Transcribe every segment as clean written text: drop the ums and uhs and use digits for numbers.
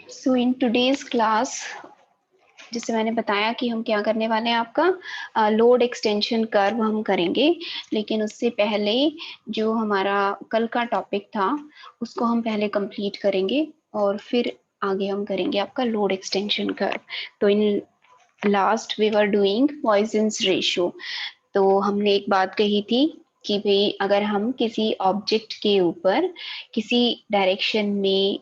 So in today's class जिससे मैंने बताया कि हम क्या करने वाले हैं, आपका लोड एक्सटेंशन कर्व हम करेंगे। लेकिन उससे पहले जो हमारा कल का टॉपिक था उसको हम पहले कंप्लीट करेंगे और फिर आगे हम करेंगे आपका लोड एक्सटेंशन कर्व। तो in last we were doing Poisson's ratio. तो हमने एक बात कही थी कि भाई अगर हम किसी ऑब्जेक्ट के ऊपर किसी डायरेक्शन में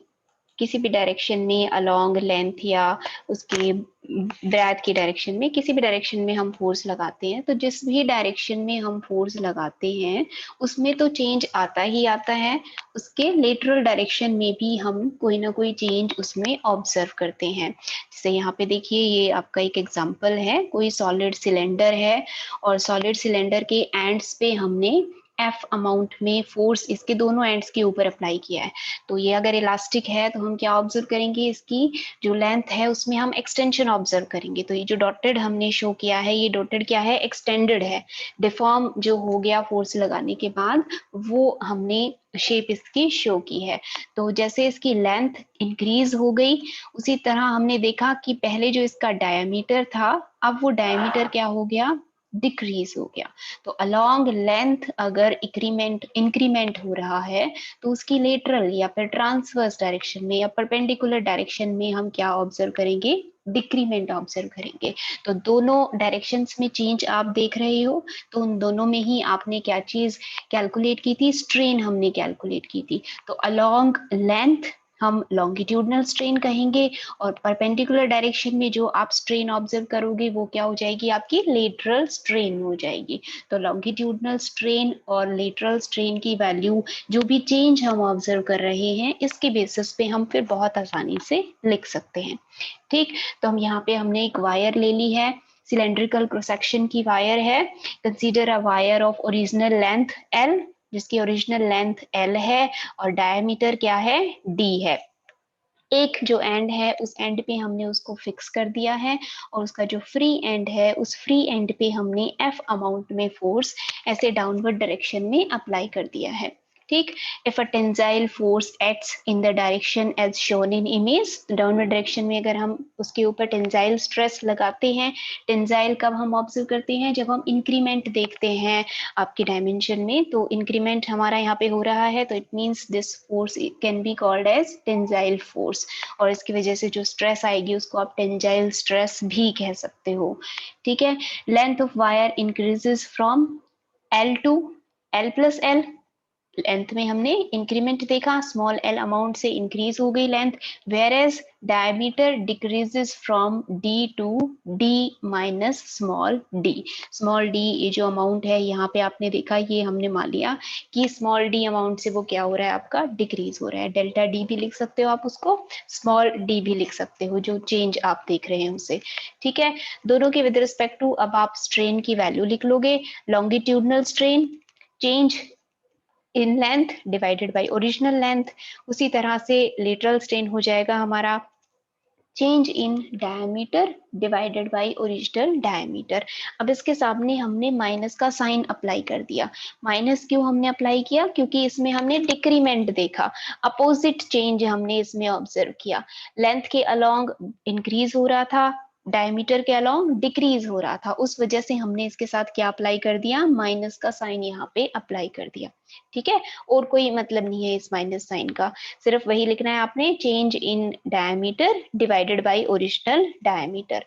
किसी भी डायरेक्शन में अलोंग लेंथ या उसके ब्रेथ की डायरेक्शन में किसी भी डायरेक्शन में हम फोर्स लगाते हैं, तो जिस भी डायरेक्शन में हम फोर्स लगाते हैं उसमें तो चेंज आता ही आता है। उसके लेटरल डायरेक्शन में भी हम कोई ना कोई चेंज उसमें ऑब्जर्व करते हैं। जैसे यहाँ पे देखिए, ये आपका एक एग्जांपल है, कोई सॉलिड सिलेंडर है और सॉलिड सिलेंडर के एंड्स पे हमने एफ अमाउंट में फोर्स इसके दोनों एंड्स के ऊपर अप्लाई किया है। तो ये अगर इलास्टिक है तो हम क्या ऑब्जर्व करेंगे, इसकी जो लेंथ है उसमें हम एक्सटेंशन ऑब्जर्व करेंगे। तो ये जो डॉटेड हमने शो किया है, ये डॉटेड क्या है, एक्सटेंडेड है। डिफॉर्म जो हो गया फोर्स लगाने के बाद, वो हमने शेप इसकी शो की है। तो जैसे इसकी लेंथ इंक्रीज हो गई, उसी तरह हमने देखा कि पहले जो इसका डायमीटर था, अब वो डायमीटर क्या हो गया, डिक्रीज हो गया। तो अलोंग लेंथ अगर इंक्रीमेंट हो रहा है तो उसकी लेटरल या फिर ट्रांसवर्स डायरेक्शन में या परपेंडिकुलर डायरेक्शन में हम क्या ऑब्जर्व करेंगे, डिक्रीमेंट ऑब्जर्व करेंगे। तो दोनों डायरेक्शंस में चेंज आप देख रहे हो, तो उन दोनों में ही आपने क्या चीज कैलकुलेट की थी, स्ट्रेन हमने कैलकुलेट की थी। तो अलोंग लेंथ हम लॉन्गिट्यूडनल स्ट्रेन कहेंगे और परपेंडिकुलर डायरेक्शन में जो आप स्ट्रेन ऑब्जर्व करोगे वो क्या हो जाएगी, आपकी लेटरल स्ट्रेन हो जाएगी। तो लॉन्गिट्यूडनल स्ट्रेन और लेटरल स्ट्रेन की वैल्यू, जो भी चेंज हम ऑब्जर्व कर रहे हैं, इसके बेसिस पे हम फिर बहुत आसानी से लिख सकते हैं। ठीक, तो हम यहाँ पे हमने एक वायर ले ली है, सिलेंड्रिकल क्रॉस सेक्शन की वायर है। Consider a wire of original length L, जिसकी ओरिजिनल लेंथ एल है और डायमीटर क्या है, डी है। एक जो एंड है उस एंड पे हमने उसको फिक्स कर दिया है और उसका जो फ्री एंड है उस फ्री एंड पे हमने एफ अमाउंट में फोर्स ऐसे डाउनवर्ड डायरेक्शन में अप्लाई कर दिया है। ठीक, if a tensile force acts in the direction as shown in image, downward direction में अगर हम उसके ऊपर टेंसाइल स्ट्रेस लगाते हैं, टेंसाइल कब हम ऑब्जर्व करते हैं, जब हम इंक्रीमेंट देखते हैं आपके डायमेंशन में। तो इंक्रीमेंट हमारा यहाँ पे हो रहा है, तो it means this force can be called as tensile force. और इसकी वजह से जो स्ट्रेस आएगी उसको आप टेंसाइल स्ट्रेस भी कह सकते हो। ठीक है, length of wire increases from L to L plus L. Length में हमने इंक्रीमेंट देखा, स्मॉल एल अमाउंट से इंक्रीज हो गई लेंथ, whereas diameter decreases from D to D minus small D. Small D ये जो अमाउंट है यहाँ पे आपने देखा, ये हमने मान लिया कि स्मॉल डी अमाउंट से वो क्या हो रहा है, आपका डिक्रीज हो रहा है। डेल्टा डी भी लिख सकते हो आप उसको, स्मॉल डी भी लिख सकते हो, जो चेंज आप देख रहे हैं उसे। ठीक है, दोनों के विद रिस्पेक्ट टू अब आप स्ट्रेन की वैल्यू लिख लोगे। Longitudinal strain, change in length divided by original length. उसी तरह से लेटरल स्ट्रेन हो जाएगा हमारा change in diameter divided by original diameter. अब इसके सामने हमने माइनस का साइन अप्लाई कर दिया। माइनस क्यों हमने अप्लाई किया, क्योंकि इसमें हमने डिक्रीमेंट देखा, अपोजिट चेंज हमने इसमें ऑब्जर्व किया। लेंथ के अलोंग इंक्रीज हो रहा था, डायमीटर के अलोंग डिक्रीज हो रहा था, उस वजह से हमने इसके साथ क्या अप्लाई कर दिया, माइनस का साइन यहाँ पे अप्लाई कर दिया। ठीक है, और कोई मतलब नहीं है इस माइनस साइन का, सिर्फ वही लिखना है आपने, change in diameter divided by original diameter.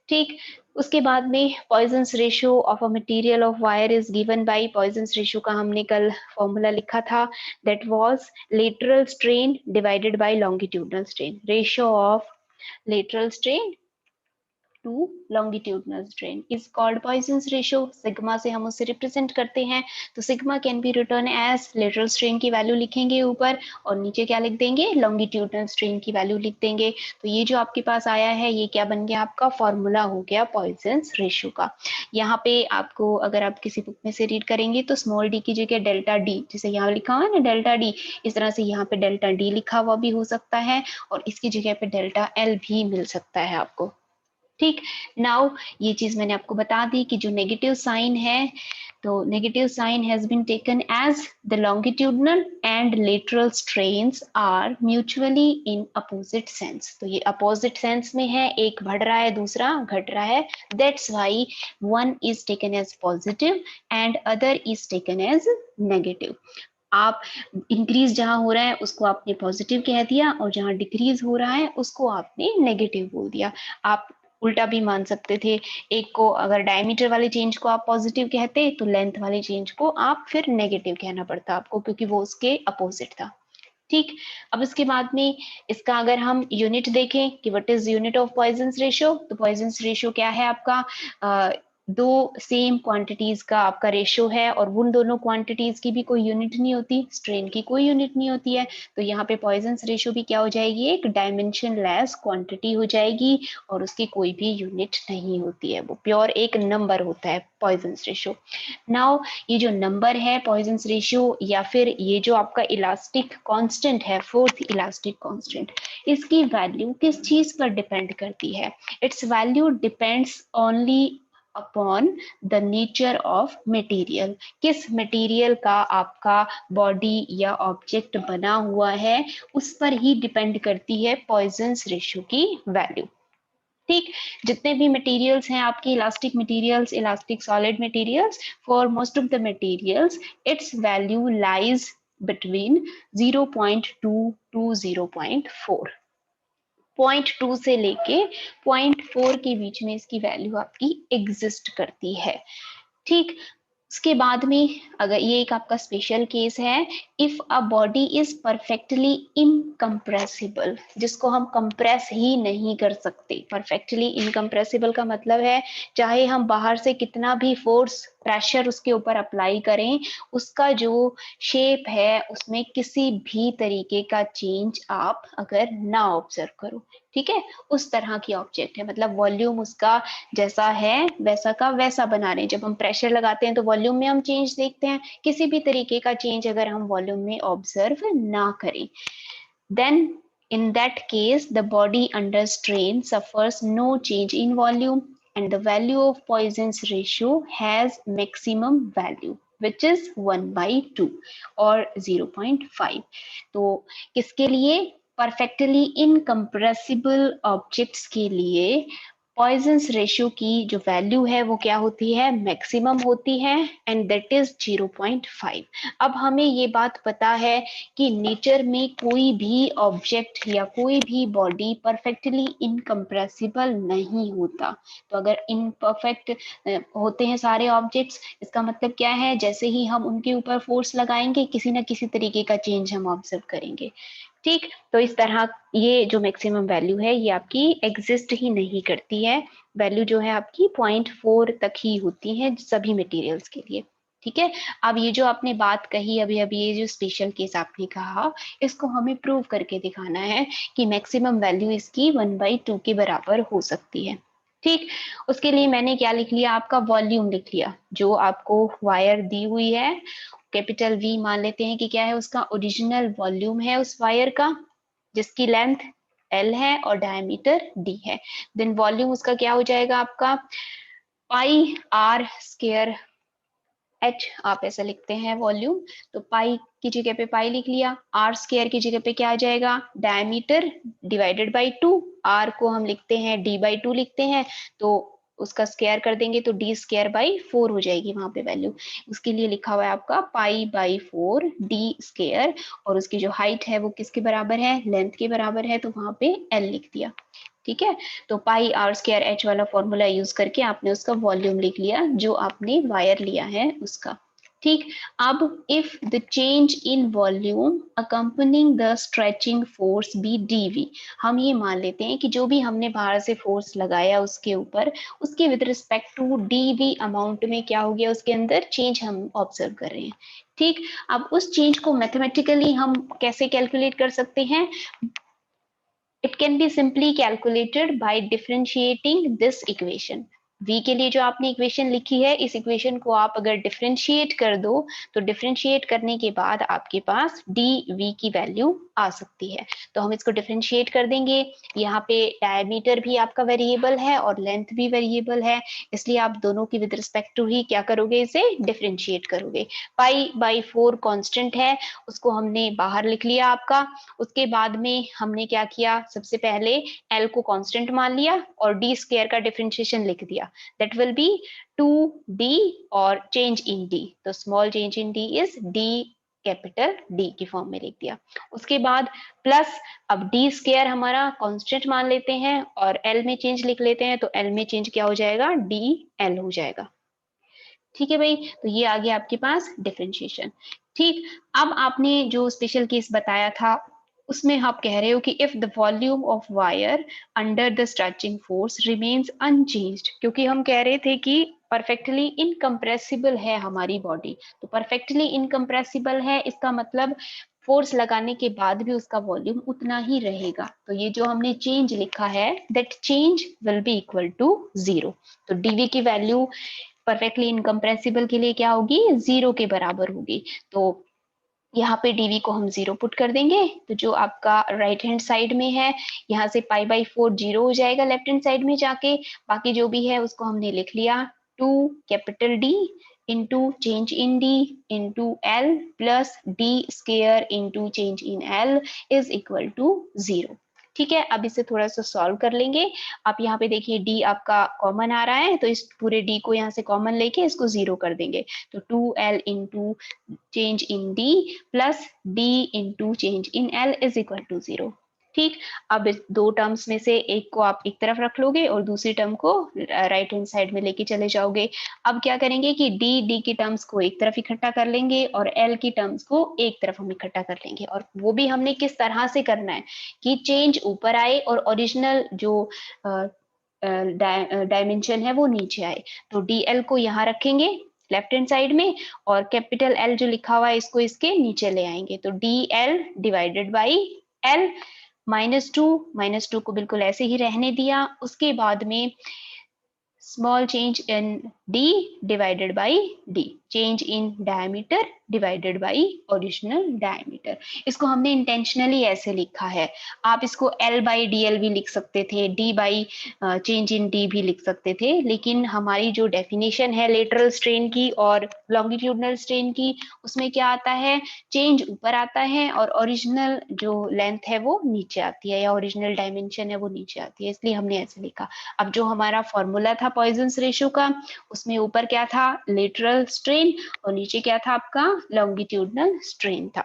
ठीक, उसके बाद में Poisson's ratio of a material of wire is given by, Poisson's ratio का हमने कल फॉर्मूला लिखा था, that was lateral strain divided by longitudinal strain, ratio of lateral strain to longitudinal strain is called Poisson's ratio. Sigma से हम उसे represent करते हैं, तो sigma can be written as lateral strain की वैल्यू लिखेंगे ऊपर और नीचे क्या लिख देंगे, लॉन्गिट्यूडनल स्ट्रेन की वैल्यू लिख देंगे। तो ये जो आपके पास आया है ये क्या बन गया, आपका फॉर्मूला हो गया पॉइजन्स रेशियो का। यहाँ पे आपको अगर आप किसी बुक में से रीड करेंगे तो स्मॉल डी की जगह डेल्टा डी, जैसे यहाँ लिखा हुआ है ना डेल्टा डी, इस तरह से यहाँ पे डेल्टा डी लिखा हुआ भी हो सकता है और इसकी जगह पे डेल्टा एल भी मिल सकता है आपको। ठीक। नाउ ये चीज मैंने आपको बता दी कि जो नेगेटिव साइन है, तो negative sign has been taken as the longitudinal and lateral strains are mutually in opposite sense. तो ये अपोजिट सेंस में है, एक बढ़ रहा है दूसरा घट रहा है, that's why one is taken as positive and other is taken as negative. आप इंक्रीज जहां हो रहा है उसको आपने पॉजिटिव कह दिया, और जहां डिक्रीज हो रहा है उसको आपने नेगेटिव बोल दिया। आप उल्टा भी मान सकते थे, एक को अगर डायमीटर वाले चेंज को आप पॉजिटिव कहते तो लेंथ वाले चेंज को आप फिर नेगेटिव कहना पड़ता आपको, क्योंकि वो उसके अपोजिट था। ठीक। अब इसके बाद में इसका अगर हम यूनिट देखें कि what is unit of Poisson's ratio, तो पॉइजन्स रेशियो क्या है आपका, दो सेम क्वांटिटीज का आपका रेशियो है, और उन दोनों क्वांटिटीज की भी कोई यूनिट नहीं होती, स्ट्रेन की कोई यूनिट नहीं होती है। तो यहाँ पे पॉइजन्स रेशियो भी क्या हो जाएगी, एक डायमेंशन लेस क्वांटिटी हो जाएगी, और उसकी कोई भी यूनिट नहीं होती है, वो प्योर एक नंबर होता है पॉइजन्स रेशियो। नाउ ये जो नंबर है पॉइजन्स रेशियो, या फिर ये जो आपका इलास्टिक कांस्टेंट है, फोर्थ इलास्टिक कांस्टेंट, इसकी वैल्यू किस चीज पर डिपेंड करती है? It's value depends only upon the nature of material. किस मटेरियल का आपका बॉडी या ऑब्जेक्ट बना हुआ है, उस पर ही डिपेंड करती है पॉइजन्स रेशियो की वैल्यू। ठीक। जितने भी मटेरियल्स हैं आपके, elastic materials, elastic solid materials, for most of the materials its value lies between 0.2 to 0.4। 0.2 से लेके 0.4 के बीच में इसकी वैल्यू आपकी एग्जिस्ट करती है। ठीक। उसके बाद में अगर ये एक आपका स्पेशल केस है, if a body is perfectly incompressible, जिसको हम कंप्रेस ही नहीं कर सकते। परफेक्टली इनकम्प्रेसिबल का मतलब है चाहे हम बाहर से कितना भी फोर्स प्रेशर उसके ऊपर अप्लाई करें, उसका जो शेप है उसमें किसी भी तरीके का चेंज आप अगर ना ऑब्जर्व करो, ठीक है, उस तरह की ऑब्जेक्ट है। मतलब वॉल्यूम उसका जैसा है वैसा का वैसा बना रहे हैं। जब हम प्रेशर लगाते हैं तो वॉल्यूम में हम चेंज देखते हैं, किसी भी तरीके का चेंज अगर हम वॉल्यूम में ऑब्जर्व ना करें, then in that case the body under strain suffers no change in volume, and the value of Poisson's ratio has maximum value which is 1/2 or 0.5। तो किसके लिए? परफेक्टली इनकम्प्रेसिबल ऑब्जेक्ट्स के लिए पॉइजन्स रेशियो की जो value है वो क्या होती है? मैक्सिमम होती है, एंड दैट इज 0.5। अब हमें ये बात पता है कि नेचर में कोई भी ऑब्जेक्ट या कोई भी बॉडी परफेक्टली इनकम्प्रेसिबल नहीं होता। तो अगर इनपरफेक्ट होते हैं सारे ऑब्जेक्ट्स, इसका मतलब क्या है? जैसे ही हम उनके ऊपर फोर्स लगाएंगे किसी ना किसी तरीके का चेंज हम ऑब्जर्व करेंगे। ठीक। तो इस तरह ये जो मैक्सिमम वैल्यू है ये आपकी एग्जिस्ट ही नहीं करती है। वैल्यू जो है आपकी 0.4 तक ही होती है सभी मटेरियल्स के लिए। ठीक है। अब ये जो आपने बात कही अभी अभी, ये जो स्पेशल केस आपने कहा, इसको हमें प्रूव करके दिखाना है कि मैक्सिमम वैल्यू इसकी 1/2 के बराबर हो सकती है। ठीक। उसके लिए मैंने क्या लिख लिया? आपका वॉल्यूम लिख लिया। जो आपको वायर दी हुई है कैपिटल वी मान लेते हैं कि क्या है, उसका ओरिजिनल वॉल्यूम है उस वायर का, जिसकी लेंथ L है और डायमीटर D है। देन वॉल्यूम उसका क्या हो जाएगा आपका? पाई आर स्क्वायर H, आप ऐसा लिखते हैं वॉल्यूम, तो पाई की जगह पे पाई लिख लिया, आर स्क्वायर की जगह पे क्या आ जाएगा? Diameter divided by 2। आर को हम लिखते हैं D/2 लिखते हैं, तो उसका स्क्वायर कर देंगे तो D²/4 हो जाएगी वहां पे वैल्यू। उसके लिए लिखा हुआ है आपका π/4 D², और उसकी जो हाइट है वो किसके बराबर है? लेंथ के बराबर है, तो वहां पे L लिख दिया। ठीक है। तो पाई आर स्क्वायर एच वाला फॉर्मूला यूज करके आपने उसका वॉल्यूम लिख लिया जो आपने वायर लिया है उसका। ठीक। अब if the change in volume accompanying the stretching force be dV, हम ये मान लेते हैं कि जो भी हमने बाहर से फोर्स लगाया उसके ऊपर, उसके with respect to dV amount में क्या हो गया, उसके अंदर चेंज हम ऑब्जर्व कर रहे हैं। ठीक। अब उस चेंज को मैथमेटिकली हम कैसे कैलकुलेट कर सकते हैं? It can be simply calculated by differentiating this equation। v के लिए जो आपने इक्वेशन लिखी है, इस इक्वेशन को आप अगर डिफरेंशिएट कर दो तो डिफरेंशिएट करने के बाद आपके पास dv की वैल्यू आ सकती है। तो हम इसको डिफरेंशिएट कर देंगे। यहाँ पे डायमीटर भी आपका वेरिएबल है और लेंथ भी वेरिएबल है, इसलिए आप दोनों की विद रिस्पेक्ट टू ही क्या करोगे, इसे डिफरेंशिएट करोगे। पाई बाई 4 कांस्टेंट है, उसको हमने बाहर लिख लिया आपका। उसके बाद में हमने क्या किया, सबसे पहले l को कांस्टेंट मान लिया और d स्क्वायर का डिफरेंशिएशन लिख दिया, दैट विल बी 2d और चेंज इन d, तो small change in d is d capital D की फॉर्म में लिख दिया। उसके बाद प्लस, अब d स्क्वायर हमारा कांस्टेंट मान लेते हैं और l में चेंज लिख लेते हैं, तो l में चेंज क्या हो जाएगा, dl हो जाएगा। ठीक है भाई, तो ये आ गया आपके पास डिफरेंशिएशन। ठीक, अब आपने जो स्पेशल केस बताया था उसमें आप कह रहे हो कि if the volume of wire under the stretching force remains unchanged, क्योंकि हम कह रहे थे कि परफेक्टली इनकम्प्रेसिबल है हमारी बॉडी, तो परफेक्टली इनकम्प्रेसिबल है इसका मतलब फोर्स लगाने के बाद भी उसका वॉल्यूम उतना ही रहेगा। तो ये जो हमने चेंज लिखा है, that change will be equal to 0। तो dv की वैल्यू परफेक्टली इनकम्प्रेसिबल के लिए क्या होगी, 0 के बराबर होगी। तो यहाँ पे dv को हम 0 पुट कर देंगे, तो जो आपका राइट हैंड साइड में है, यहाँ से पाई बाई 4 0 हो जाएगा लेफ्ट हैंड साइड में जाके, बाकी जो भी है उसको हमने लिख लिया 2 capital D into change in D into L plus D square into change in L is equal to 0। ठीक है, अब इसे थोड़ा सा सॉल्व कर लेंगे। आप यहाँ पे देखिए d आपका कॉमन आ रहा है, तो इस पूरे d को यहाँ से कॉमन लेके इसको 0 कर देंगे, तो 2l into change in d plus d into change in l is equal to 0। ठीक, अब इस दो टर्म्स में से एक को आप एक तरफ रख लोगे और दूसरी टर्म को राइट हैंड साइड में लेके चले जाओगे। अब क्या करेंगे कि d की टर्म्स को एक तरफ इकट्ठा कर लेंगे और l की टर्म्स को एक तरफ हम इकट्ठा कर लेंगे, और वो भी हमने किस तरह से करना है कि चेंज ऊपर आए और ओरिजिनल जो डायमेंशन है वो नीचे आए। तो dl को यहाँ रखेंगे लेफ्ट हैंड साइड में और कैपिटल L जो लिखा हुआ है इसको इसके नीचे ले आएंगे, तो dl डिवाइडेड बाई l, -2 को बिल्कुल ऐसे ही रहने दिया। उसके बाद में small change in d divided by d, change in diameter divided by original diameter। इसको हमने इंटेंशनली ऐसे लिखा है, आप इसको l by dl भी लिख सकते थे, d by change in d भी लिख सकते थे, लेकिन हमारी जो डेफिनेशन है लेटरल स्ट्रेन की और लॉन्गिट्यूडनल स्ट्रेन की, उसमें क्या आता है, चेंज ऊपर आता है और ओरिजिनल जो लेंथ है वो नीचे आती है, या ओरिजिनल डायमेंशन है वो नीचे आती है, इसलिए हमने ऐसे लिखा। अब जो हमारा फॉर्मूला था पॉइजन्स रेशियो का, उसमें ऊपर क्या था, लेटरल स्ट्रेन, और नीचे क्या था आपका, लॉन्गिट्यूडनल स्ट्रेन था।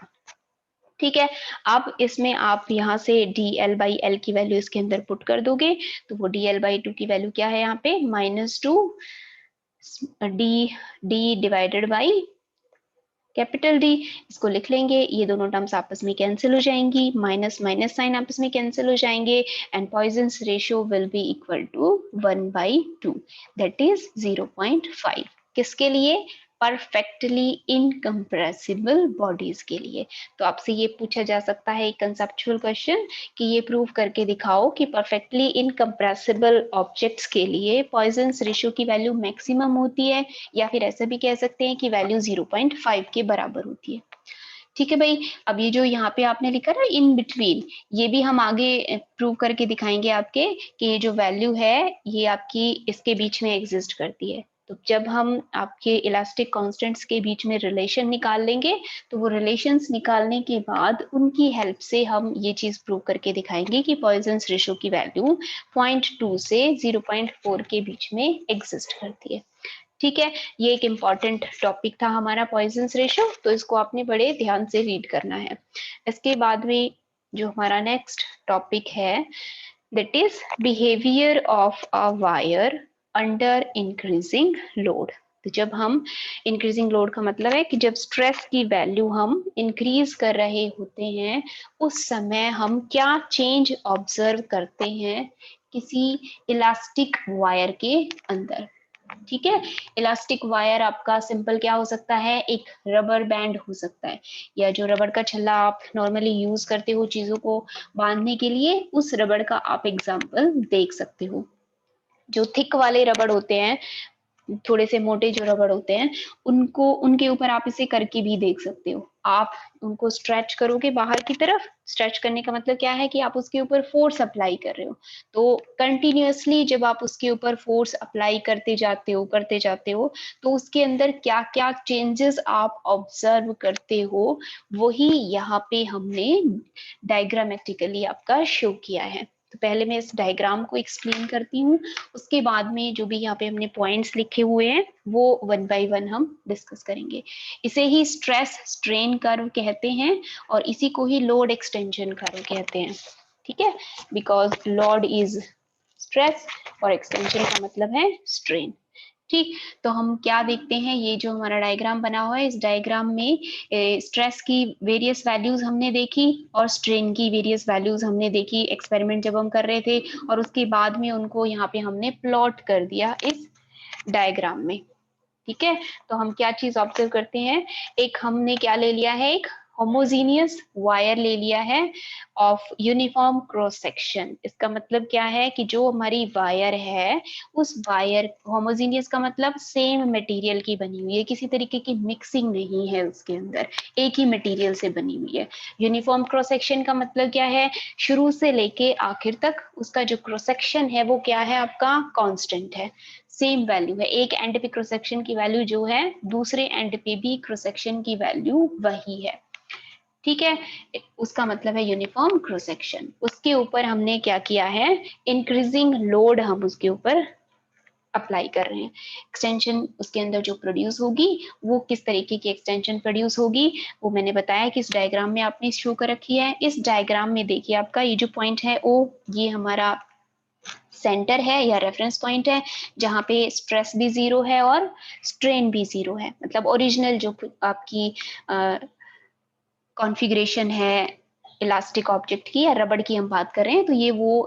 ठीक है, अब इसमें आप यहाँ से dl बाई एल की वैल्यू इसके अंदर पुट कर दोगे, तो वो dl बाई 2 की वैल्यू क्या है यहाँ पे, -2 d divided by capital D, इसको लिख लेंगे, ये दोनों टर्म्स आपस में कैंसिल हो जाएंगी, माइनस माइनस साइन आपस में कैंसिल हो जाएंगे, and Poisson's ratio will be equal to 1/2, that is 0.5। किसके लिए, परफेक्टली इनकम्प्रेसिबल बॉडीज के लिए। तो आपसे ये पूछा जा सकता है एक कंसेप्चुअल क्वेश्चन कि ये प्रूव करके दिखाओ कि परफेक्टली इनकम्प्रेसिबल ऑब्जेक्ट्स के लिए पॉइजन्स रेशियो की वैल्यू मैक्सिमम होती है, या फिर ऐसा भी कह सकते हैं कि वैल्यू 0.5 के बराबर होती है। ठीक है भाई, अब ये जो यहाँ पे आपने लिखा ना इन बिटवीन, ये भी हम आगे प्रूव करके दिखाएंगे आपके कि ये जो वैल्यू है ये आपकी इसके बीच में एग्जिस्ट करती है। तो जब हम आपके इलास्टिक कांस्टेंट्स के बीच में रिलेशन निकाल लेंगे, तो वो रिलेशंस निकालने के बाद उनकी हेल्प से हम ये चीज प्रूव करके दिखाएंगे कि पॉइजन्स रेशियो की वैल्यू 0.2 से 0.4 के बीच में एग्जिस्ट करती है। ठीक है, ये एक इम्पॉर्टेंट टॉपिक था हमारा पॉइजन्स रेशियो, तो इसको आपने बड़े ध्यान से रीड करना है। इसके बाद में जो हमारा नेक्स्ट टॉपिक है, that is behaviour of a wire under increasing load. तो जब हम इंक्रीजिंग लोड का मतलब है कि जब स्ट्रेस की वैल्यू हम इंक्रीज कर रहे होते हैं, उस समय हम क्या चेंज ऑब्जर्व करते हैं किसी इलास्टिक वायर के अंदर। ठीक है, इलास्टिक वायर आपका सिंपल क्या हो सकता है, एक रबर बैंड हो सकता है, या जो रबर का छल्ला आप नॉर्मली यूज करते हो चीजों को बांधने के लिए, उस रबर का आप एग्जांपल देख सकते हो। जो थिक वाले रबड़ होते हैं, थोड़े से मोटे जो रबड़ होते हैं, उनको उनके ऊपर आप इसे करके भी देख सकते हो। आप उनको स्ट्रेच करोगे बाहर की तरफ, स्ट्रेच करने का मतलब क्या है कि आप उसके ऊपर फोर्स अप्लाई कर रहे हो। तो कंटिन्यूअसली जब आप उसके ऊपर फोर्स अप्लाई करते जाते हो तो उसके अंदर क्या क्या चेंजेस आप ऑब्जर्व करते हो, वही यहाँ पे हमने डायग्रामेटिकली आपका शो किया है। तो पहले मैं इस डायग्राम को एक्सप्लेन करती हूँ, उसके बाद में जो भी यहाँ पे हमने पॉइंट्स लिखे हुए हैं वो वन बाय वन हम डिस्कस करेंगे। इसे ही स्ट्रेस स्ट्रेन कर्व कहते हैं और इसी को ही लोड एक्सटेंशन कर्व कहते हैं। ठीक है, बिकॉज लोड इज स्ट्रेस और एक्सटेंशन का मतलब है स्ट्रेन। ठीक, तो हम क्या देखते हैं, ये जो हमारा डायग्राम बना हुआ है, इस डायग्राम में स्ट्रेस की वेरियस वैल्यूज हमने देखी और स्ट्रेन की वेरियस वैल्यूज हमने देखी एक्सपेरिमेंट जब हम कर रहे थे, और उसके बाद में उनको यहाँ पे हमने प्लॉट कर दिया इस डायग्राम में। ठीक है, तो हम क्या चीज ऑब्जर्व करते हैं, एक हमने क्या ले लिया है, एक होमोजीनियस वायर ले लिया है ऑफ यूनिफॉर्म क्रॉस सेक्शन। इसका मतलब क्या है कि जो हमारी वायर है, उस वायर, होमोजीनियस का मतलब सेम मटेरियल की बनी हुई है, किसी तरीके की मिक्सिंग नहीं है उसके अंदर, एक ही मटेरियल से बनी हुई है। यूनिफॉर्म क्रॉस सेक्शन का मतलब क्या है, शुरू से लेके आखिर तक उसका जो क्रॉस सेक्शन है वो क्या है, आपका कांस्टेंट है, सेम वैल्यू है। एक एंड पे क्रॉस सेक्शन की वैल्यू जो है, दूसरे एंड पे भी क्रॉस सेक्शन की वैल्यू वही है। ठीक है, उसका मतलब है यूनिफॉर्म क्रॉस सेक्शन। उसके ऊपर हमने क्या किया है, इंक्रीजिंग लोड हम उसके ऊपर अप्लाई कर रहे हैं। एक्सटेंशन उसके अंदर जो प्रोड्यूस होगी, वो किस तरीके की एक्सटेंशन प्रोड्यूस होगी, वो मैंने बताया कि इस डायग्राम में आपने शो कर रखी है। इस डायग्राम में देखिए, आपका ये जो पॉइंट है ओ, ये हमारा सेंटर है या रेफरेंस पॉइंट है, जहां पे स्ट्रेस भी जीरो है और स्ट्रेन भी जीरो है। मतलब ओरिजिनल जो आपकी कॉन्फ़िगरेशन है इलास्टिक ऑब्जेक्ट की या रबड़ की हम बात कर रहे हैं, तो ये वो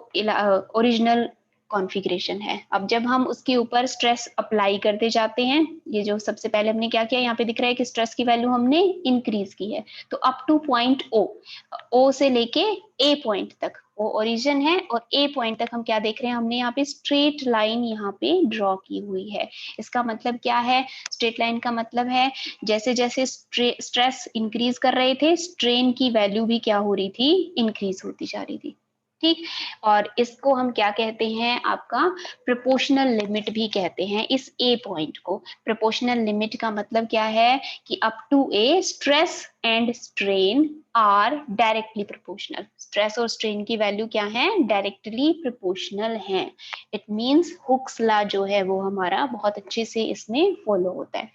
ओरिजिनल कॉन्फ़िगरेशन है। अब जब हम उसके ऊपर स्ट्रेस अप्लाई करते जाते हैं, ये जो सबसे पहले हमने क्या किया, यहाँ पे दिख रहा है कि स्ट्रेस की वैल्यू हमने इंक्रीज की है, तो अप टू पॉइंट ओ से लेके ए पॉइंट तक, वो ओरिजिन है, और ए पॉइंट तक हम क्या देख रहे हैं, हमने यहाँ पे स्ट्रेट लाइन यहाँ पे ड्रॉ की हुई है। इसका मतलब क्या है, स्ट्रेट लाइन का मतलब है जैसे जैसे स्ट्रेस इंक्रीज कर रहे थे, स्ट्रेन की वैल्यू भी क्या हो रही थी, इंक्रीज होती जा रही थी। ठीक, और इसको हम क्या कहते हैं, आपका प्रोपोर्शनल लिमिट भी कहते हैं इस ए पॉइंट को। प्रोपोर्शनल लिमिट का मतलब क्या है कि up to a stress and strain are directly proportional. Stress और स्ट्रेन की वैल्यू क्या है, डायरेक्टली प्रोपोर्शनल है। इट मींस हुक्स लॉ जो है वो हमारा बहुत अच्छे से इसमें फॉलो होता है।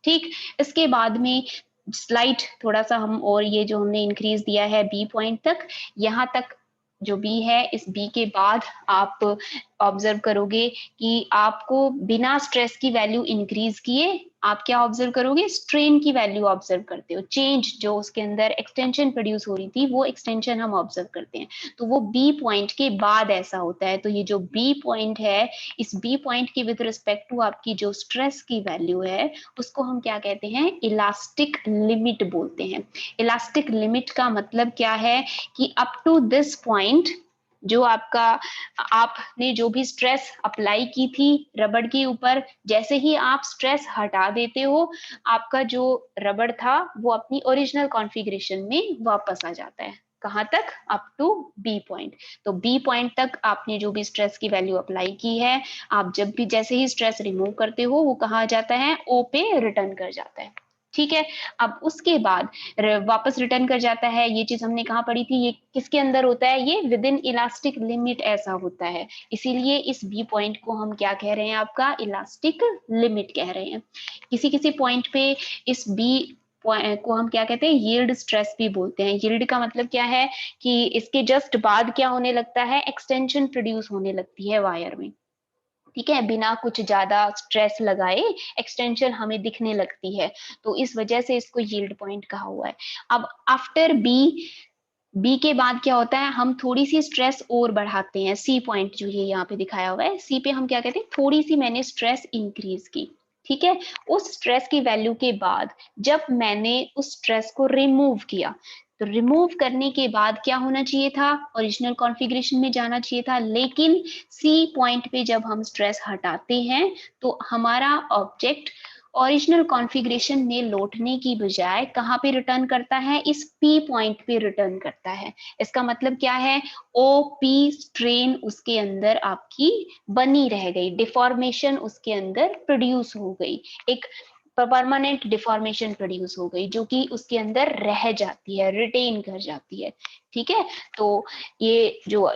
ठीक, इसके बाद में स्लाइड थोड़ा सा हम, और ये जो हमने इंक्रीज दिया है बी पॉइंट तक, यहाँ तक जो बी है, इस बी के बाद आप ऑब्जर्व करोगे कि आपको बिना स्ट्रेस की वैल्यू इंक्रीज किए आप क्या ऑब्जर्व करोगे, स्ट्रेन की वैल्यू ऑब्जर्व करते हो। चेंज जो उसके अंदर एक्सटेंशन प्रोड्यूस हो रही थी, वो एक्सटेंशन हम ऑब्जर्व करते हैं, तो वो बी पॉइंट के बाद ऐसा होता है। तो ये जो बी पॉइंट है, इस बी पॉइंट की विद रिस्पेक्ट टू आपकी जो स्ट्रेस की वैल्यू है, उसको हम क्या कहते हैं, इलास्टिक लिमिट बोलते हैं। इलास्टिक लिमिट का मतलब क्या है कि अप टू दिस पॉइंट जो आपका, आपने जो भी स्ट्रेस अप्लाई की थी रबड़ के ऊपर, जैसे ही आप स्ट्रेस हटा देते हो, आपका जो रबड़ था वो अपनी ओरिजिनल कॉन्फ़िगरेशन में वापस आ जाता है। कहाँ तक, अप टू बी पॉइंट। तो बी पॉइंट तक आपने जो भी स्ट्रेस की वैल्यू अप्लाई की है, आप जब भी जैसे ही स्ट्रेस रिमूव करते हो, वो कहाँ आ जाता है, ओ पे रिटर्न कर जाता है। ठीक है, अब उसके बाद वापस रिटर्न कर जाता है। ये चीज हमने कहाँ पढ़ी थी, ये किसके अंदर होता है, ये विद इन इलास्टिक लिमिट ऐसा होता है। इसीलिए इस बी पॉइंट को हम क्या कह रहे हैं, आपका इलास्टिक लिमिट कह रहे हैं। किसी किसी पॉइंट पे इस बी को हम क्या कहते हैं, यील्ड स्ट्रेस भी बोलते हैं। यील्ड का मतलब क्या है कि इसके जस्ट बाद क्या होने लगता है, एक्सटेंशन प्रोड्यूस होने लगती है वायर में। ठीक है, बिना कुछ ज्यादा स्ट्रेस लगाए एक्सटेंशन हमें दिखने लगती है, तो इस वजह से इसको यील्ड पॉइंट कहा हुआ है। अब आफ्टर बी, बी के बाद क्या होता है, हम थोड़ी सी स्ट्रेस और बढ़ाते हैं, सी पॉइंट जो ये यहाँ पे दिखाया हुआ है, सी पे हम क्या कहते हैं, थोड़ी सी मैंने स्ट्रेस इंक्रीज की। ठीक है, उस स्ट्रेस की वैल्यू के बाद जब मैंने उस स्ट्रेस को रिमूव किया, तो रिमूव करने के बाद क्या होना चाहिए था, ओरिजिनल कॉन्फ़िगरेशन में जाना चाहिए था, लेकिन सी पॉइंट पे जब हम स्ट्रेस हटाते हैं तो हमारा ऑब्जेक्ट ओरिजिनल कॉन्फ़िगरेशन में लौटने की बजाय कहाँ पे रिटर्न करता है, इस पी पॉइंट पे रिटर्न करता है। इसका मतलब क्या है, ओ पी स्ट्रेन उसके अंदर आपकी बनी रह गई, डिफॉर्मेशन उसके अंदर प्रोड्यूस हो गई, एक परमानेंट डिफॉर्मेशन प्रोड्यूस हो गई जो कि उसके अंदर रह जाती है, रिटेन कर जाती है। ठीक है, तो ये जो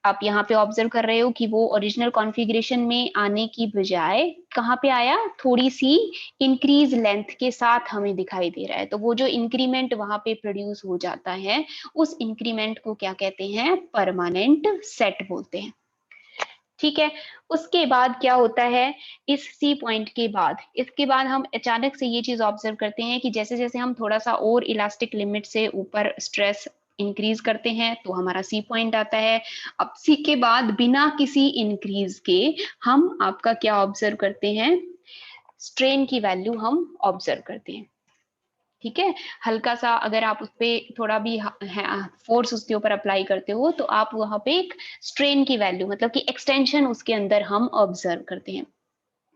आप यहाँ पे ऑब्जर्व कर रहे हो कि वो ओरिजिनल कॉन्फ़िगरेशन में आने की बजाय कहाँ पे आया, थोड़ी सी इंक्रीज लेंथ के साथ हमें दिखाई दे रहा है। तो वो जो इंक्रीमेंट वहां पे प्रोड्यूस हो जाता है, उस इंक्रीमेंट को क्या कहते हैं, परमानेंट सेट बोलते हैं। ठीक है, उसके बाद क्या होता है, इस सी पॉइंट के बाद, इसके बाद हम अचानक से ये चीज ऑब्जर्व करते हैं कि जैसे जैसे हम थोड़ा सा और इलास्टिक लिमिट से ऊपर स्ट्रेस इंक्रीज करते हैं तो हमारा सी पॉइंट आता है। अब सी के बाद बिना किसी इंक्रीज के हम आपका क्या ऑब्जर्व करते हैं, स्ट्रेन की वैल्यू हम ऑब्जर्व करते हैं। ठीक है, हल्का सा अगर आप उस पर थोड़ा भी फोर्स उसके ऊपर अप्लाई करते हो तो आप वहां पे एक स्ट्रेन की वैल्यू मतलब कि एक्सटेंशन उसके अंदर हम ऑब्जर्व करते हैं।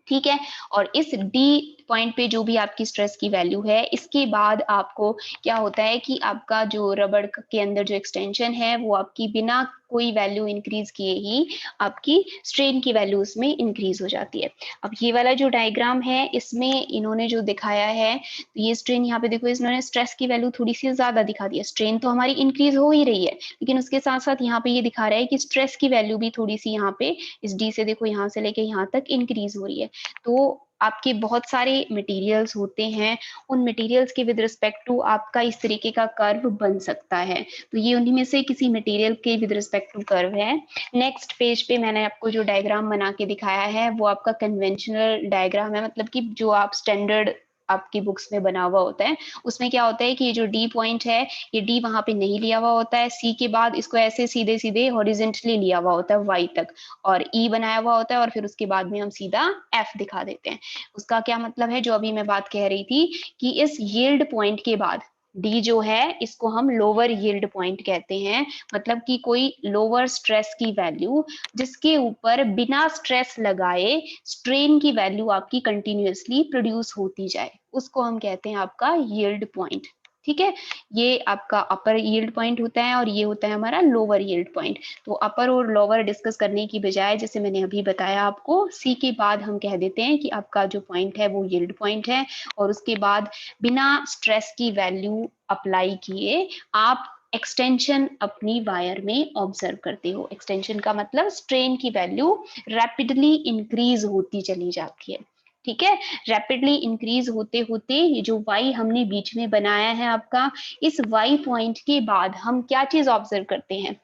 ठीक है, और इस डी पॉइंट पे जो भी आपकी स्ट्रेस की वैल्यू है, इसके बाद आपको क्या होता है कि आपका जो रबड़ के अंदर जो एक्सटेंशन है वो आपकी बिना कोई वैल्यू इंक्रीज किए ही आपकी स्ट्रेन की वैल्यू उसमें इंक्रीज हो जाती है। अब ये वाला जो डायग्राम है इसमें इन्होंने जो दिखाया है, तो ये स्ट्रेन यहाँ पे देखो, इन्होंने स्ट्रेस की वैल्यू थोड़ी सी ज्यादा दिखा दी है। स्ट्रेन तो हमारी इंक्रीज हो ही रही है, लेकिन उसके साथ साथ यहाँ पे ये दिखा रहा है कि स्ट्रेस की वैल्यू भी थोड़ी सी यहाँ पे इस डी से देखो, यहाँ से लेके यहाँ तक इंक्रीज हो रही है। तो आपके बहुत सारे मटेरियल्स होते हैं, उन मटेरियल्स के विद रिस्पेक्ट टू आपका इस तरीके का कर्व बन सकता है। तो ये उन्हीं में से किसी मटेरियल के विद रिस्पेक्ट टू कर्व है। नेक्स्ट पेज पे मैंने आपको जो डायग्राम बना के दिखाया है वो आपका कन्वेंशनल डायग्राम है, मतलब कि जो आप स्टैंडर्ड आपकी बुक्स में बना हुआ होता है। उसमें क्या होता है कि ये जो डी पॉइंट है, ये डी वहां पे नहीं लिया हुआ होता है, सी के बाद इसको ऐसे सीधे सीधे हॉरिजेंटली लिया हुआ होता है वाई तक, और ई बनाया हुआ होता है, और फिर उसके बाद में हम सीधा एफ दिखा देते हैं। उसका क्या मतलब है, जो अभी मैं बात कह रही थी कि इस यील्ड पॉइंट के बाद डी जो है इसको हम लोअर यील्ड पॉइंट कहते हैं, मतलब कि कोई लोअर स्ट्रेस की वैल्यू जिसके ऊपर बिना स्ट्रेस लगाए स्ट्रेन की वैल्यू आपकी कंटिन्यूअसली प्रोड्यूस होती जाए, उसको हम कहते हैं आपका यील्ड पॉइंट। ठीक है, ये आपका अपर यील्ड पॉइंट होता है और ये होता है हमारा लोअर यील्ड पॉइंट। तो अपर और लोअर डिस्कस करने की बजाय जैसे मैंने अभी बताया आपको, सी के बाद हम कह देते हैं कि आपका जो पॉइंट है वो यील्ड पॉइंट है, और उसके बाद बिना स्ट्रेस की वैल्यू अप्लाई किए आप एक्सटेंशन अपनी वायर में ऑब्जर्व करते हो। एक्सटेंशन का मतलब स्ट्रेन की वैल्यू रैपिडली इंक्रीज होती चली जाती है। ठीक है, रैपिडली इंक्रीज होते होते ये जो y हमने बीच में बनाया है आपका, इस y पॉइंट के बाद हम क्या चीज ऑब्जर्व करते हैं,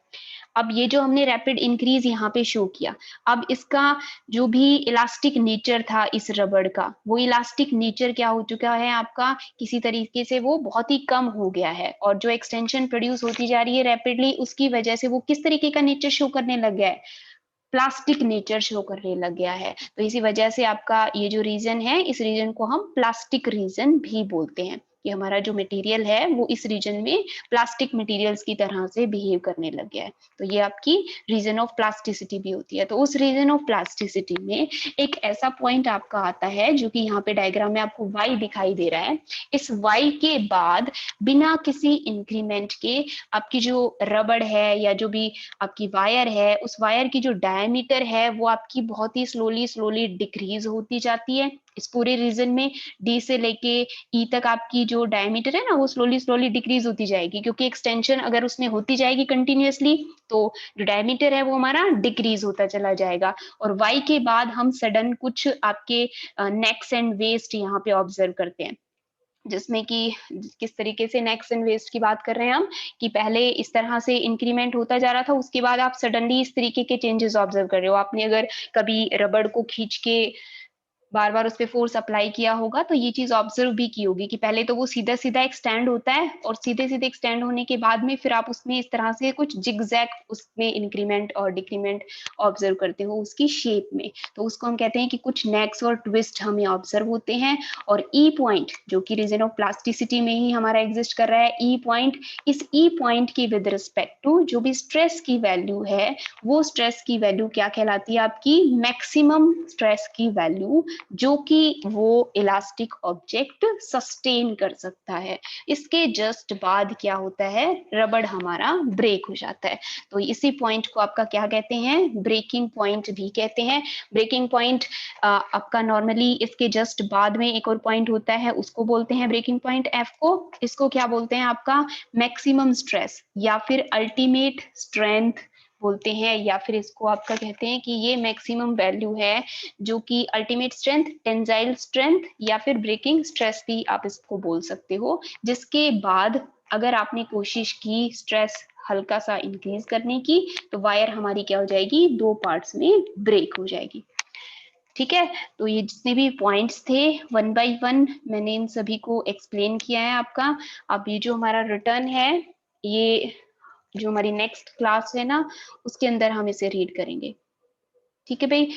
अब ये जो हमने रैपिड इंक्रीज यहाँ पे शो किया, अब इसका जो भी इलास्टिक नेचर था इस रबड़ का, वो इलास्टिक नेचर क्या हो चुका है आपका, किसी तरीके से वो बहुत ही कम हो गया है, और जो एक्सटेंशन प्रोड्यूस होती जा रही है रैपिडली, उसकी वजह से वो किस तरीके का नेचर शो करने लग गया है, प्लास्टिक नेचर शो करने लग गया है। तो इसी वजह से आपका ये जो रीजन है, इस रीजन को हम प्लास्टिक रीजन भी बोलते हैं, कि हमारा जो मटेरियल है वो इस रीजन में प्लास्टिक मटेरियल्स की तरह से बिहेव करने लग गया है। तो ये आपकी रीजन ऑफ प्लास्टिसिटी भी होती है। तो उस रीजन ऑफ प्लास्टिसिटी में एक ऐसा पॉइंट आपका आता है जो कि यहाँ पे डायग्राम में आपको वाई दिखाई दे रहा है। इस वाई के बाद बिना किसी इंक्रीमेंट के आपकी जो रबड़ है या जो भी आपकी वायर है, उस वायर की जो डायमीटर है वो आपकी बहुत ही स्लोली स्लोली डिक्रीज होती जाती है। इस पूरे रीजन में डी से लेके ई तक आपकी जो डायमीटर है ना, वो स्लोली स्लोली डिक्रीज होती जाएगी, क्योंकि एक्सटेंशन अगर उसमें होती जाएगी कंटिन्यूअसली तो जो डायमीटर है वो हमारा डिक्रीज होता चला जाएगा। और वाई के बाद हम सडन कुछ आपके नेक्स एंड वेस्ट यहाँ पे ऑब्जर्व करते हैं, जिसमें कि किस तरीके से नेक्स्ट एंड वेस्ट की बात कर रहे हैं हम, कि पहले इस तरह से इंक्रीमेंट होता जा रहा था, उसके बाद आप सडनली इस तरीके के चेंजेस ऑब्जर्व कर रहे हो। आपने अगर कभी रबड़ को खींच के बार बार उस पे फोर्स अप्लाई किया होगा, तो ये चीज ऑब्जर्व भी की होगी कि पहले तो वो सीधा सीधा एक्सटेंड होता है और सीधे सीधे एक्सटेंड होने के बाद में फिर आप उसमें इस तरह से कुछ जिगजैग उसमें इंक्रीमेंट और डिक्रीमेंट ऑब्जर्व करते हो उसकी शेप में। तो उसको हम कहते हैं कि कुछ नेक्स और ट्विस्ट हमें ऑब्जर्व होते हैं। और ई पॉइंट जो कि रीजन ऑफ प्लास्टिसिटी में ही हमारा एग्जिस्ट कर रहा है, ई पॉइंट, इस ई पॉइंट की विद रिस्पेक्ट टू जो भी स्ट्रेस की वैल्यू है, वो स्ट्रेस की वैल्यू क्या कहलाती है आपकी, मैक्सिमम स्ट्रेस की वैल्यू, जो कि वो इलास्टिक ऑब्जेक्ट सस्टेन कर सकता है। इसके जस्ट बाद क्या होता है, रबड़ हमारा ब्रेक हो जाता है। तो इसी पॉइंट को आपका क्या कहते हैं, ब्रेकिंग पॉइंट भी कहते हैं। ब्रेकिंग पॉइंट आपका नॉर्मली इसके जस्ट बाद में एक और पॉइंट होता है, उसको बोलते हैं ब्रेकिंग पॉइंट एफ को। इसको क्या बोलते हैं आपका, मैक्सिमम स्ट्रेस या फिर अल्टीमेट स्ट्रेंथ बोलते हैं, या फिर इसको आपका कहते हैं कि ये मैक्सिमम वैल्यू है जो कि अल्टीमेट स्ट्रेंथ, टेंजाइल स्ट्रेंथ या फिर ब्रेकिंग स्ट्रेस भी आप इसको बोल सकते हो, जिसके बाद अगर आपने कोशिश की स्ट्रेस हल्का सा इंक्रीज करने की, तो वायर हमारी क्या हो जाएगी, दो पार्ट्स में ब्रेक हो जाएगी। ठीक है, तो ये जितने भी पॉइंट्स थे वन बाय वन मैंने इन सभी को एक्सप्लेन किया है आपका। अब ये जो हमारा रिटर्न है, ये जो हमारी नेक्स्ट क्लास है ना, उसके अंदर हम इसे रीड करेंगे। ठीक है भाई।